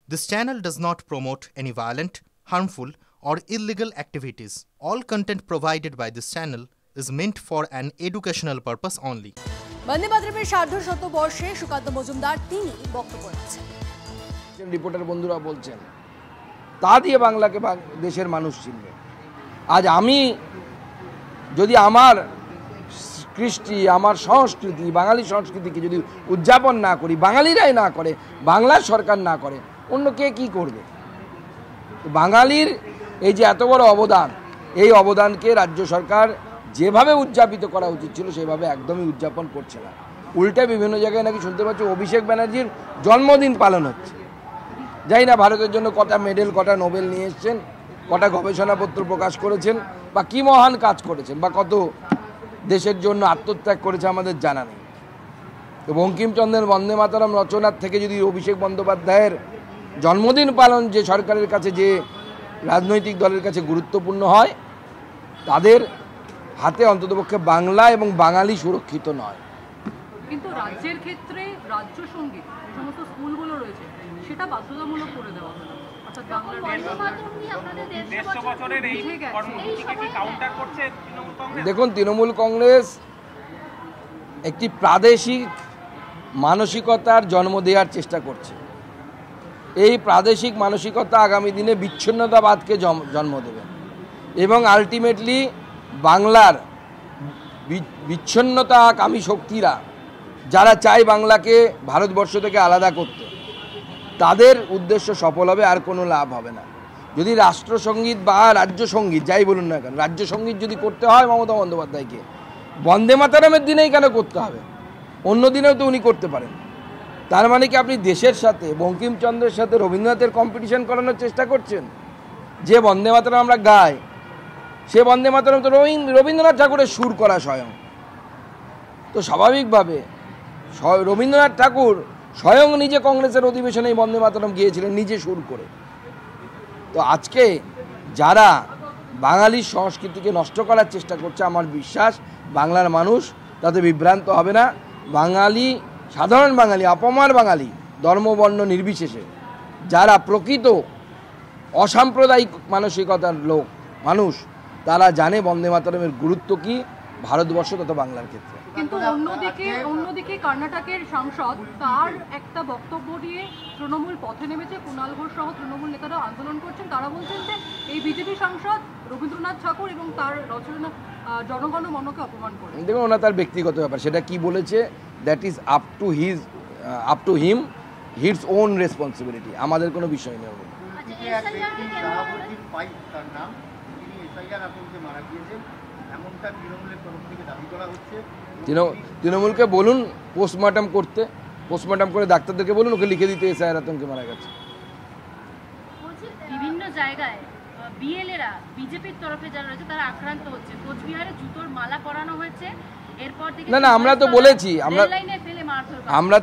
This channel does not promote any violent, harmful, or illegal activities. All content provided by this channel is meant for an educational purpose only. বন্দে মাতরমের ১৫০ বর্ষে সুকান্ত মজুমদার তিনি বক্তব্য রাখছেন। Reporter বন্ধুরা বলছেন তা দিয়ে বাংলাকে দেশের মানুষ চিনবে। আজ আমি যদি আমার কৃষ্টি, আমার সংস্কৃতি, বাঙালি সংস্কৃতিকে যদি উদযাপন না করি, বাঙালিরাই না করে, বাংলার সরকার না করে, অন্য কে কী করবে? বাঙালির এই যে এত বড় অবদান, এই অবদানকে রাজ্য সরকার যেভাবে উদযাপিত করা উচিত ছিল সেভাবে একদমই উদযাপন করছে না। উল্টে বিভিন্ন জায়গায় নাকি শুনতে পাচ্ছি অভিষেক ব্যানার্জির জন্মদিন পালন হচ্ছে। যাই না ভারতের জন্য কটা মেডেল, কটা নোবেল নিয়ে এসছেন, কটা গবেষণাপত্র প্রকাশ করেছেন, বা কী মহান কাজ করেছেন, বা কত দেশের জন্য আত্মত্যাগ করেছে আমাদের জানা নেই। তো বঙ্কিমচন্দ্রের বন্দে মাতরম রচনার থেকে যদি অভিষেক বন্দ্যোপাধ্যায়ের জন্মদিন পালন যে সরকারের কাছে, যে রাজনৈতিক দলের কাছে গুরুত্বপূর্ণ হয়, তাদের হাতে অন্ততপক্ষে বাংলা এবং বাঙালি সুরক্ষিত নয়। কিন্তু রাজ্যের ক্ষেত্রে রাজ্য সঙ্গীত যে সমস্ত স্কুলগুলো রয়েছে সেটা বাধ্যতামূলক করে দেওয়া হলো। দেখুন, তৃণমূল কংগ্রেস একটি প্রাদেশিক মানসিকতার জন্ম দেওয়ার চেষ্টা করছে। এই প্রাদেশিক মানসিকতা আগামী দিনে বিচ্ছিন্নতাবাদকে জন্ম দেবে এবং আলটিমেটলি বাংলার বিচ্ছিন্নতাকামী শক্তিরা যারা চায় বাংলাকে ভারতবর্ষ থেকে আলাদা করতে, তাদের উদ্দেশ্য সফল হবে, আর কোনো লাভ হবে না। যদি রাষ্ট্রসঙ্গীত বা রাজ্য সঙ্গীত যাই বলুন না কেন, রাজ্য সঙ্গীত যদি করতে হয় মমতা বন্দ্যোপাধ্যায়কে, বন্দে মাতরমের দিনেই কেন করতে হবে? অন্য দিনেও তো উনি করতে পারেন। তার মানে কি আপনি দেশের সাথে, বঙ্কিমচন্দ্রের সাথে রবীন্দ্রনাথের কম্পিটিশন করানোর চেষ্টা করছেন? যে বন্দে মাতরম আমরা গাই, সে বন্দে মাতরম তো রবীন্দ্রনাথ ঠাকুরের সুর করা স্বয়ং। তো স্বাভাবিকভাবে রবীন্দ্রনাথ ঠাকুর স্বয়ং নিজে কংগ্রেসের অধিবেশনে এই বন্দে মাতরম গিয়েছিলেন নিজে সুর করে। তো আজকে যারা বাঙালির সংস্কৃতিকে নষ্ট করার চেষ্টা করছে, আমার বিশ্বাস বাংলার মানুষ তাতে বিভ্রান্ত হবে না। বাঙালি, সাধারণ বাঙালি, অপমার বাঙালি, ধর্মবর্ণ নির্বিশেষে যারা প্রকৃত অসাম্প্রদায়িক মানসিকতার মানুষ, তারা জানে বন্দে মাতরমের গুরুত্ব কি ভারতবর্ষ তথা বাংলার ক্ষেত্রে। কিন্তু অন্যদিকে কর্ণাটকের সাংসদ তার একটা বক্তব্য নিয়ে তৃণমূল পথে নেমেছে। কুণাল ঘোষ সহ তৃণমূল নেতারা আন্দোলন করছেন। তারা বলছেন যে এই বিজেপি সাংসদ রবীন্দ্রনাথ ঠাকুর এবং তার রচনা জনগণমনকে অপমান করে। দেখুন, ওনার তার ব্যক্তিগত ব্যাপার, সেটা কি বলেছে, that is up to him, his own responsibility, আমাদের কোনো বিষয় নেই। তৃণমূলকে বলুন পোস্টমর্টম করতে, পোস্টমর্টম করে ডাক্তারদেরকে বলুন ওকে লিখে দিতে এসআইআর আতঙ্কে মারা গেছে। বিভিন্ন জায়গায় বিএলএরা বিজেপির তরফে যারা রয়েছে তারা আক্রান্ত হচ্ছে। কোচবিহারে জুতোর মালা পরানো হয়েছে। এরপর থেকে না, আমরা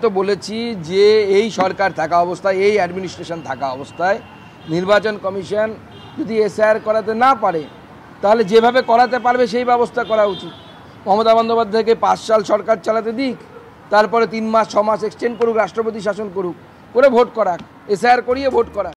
তো বলেছি যে এই সরকার থাকা অবস্থায়, এই অ্যাডমিনিস্ট্রেশন থাকা অবস্থায় নির্বাচন কমিশন যদি এসআইআর করাতে না পারে, তাহলে যেভাবে করাতে পারবে সেই ব্যবস্থা করা উচিত। মমতা বন্দ্যোপাধ্যায়কে 5 সাল সরকার চালাতে দিক, তারপরে 3 মাস 6 মাস এক্সটেন্ড করুক, রাষ্ট্রপতি শাসন করুক, করে ভোট করাক, এসআইআর করিয়ে ভোট করাক।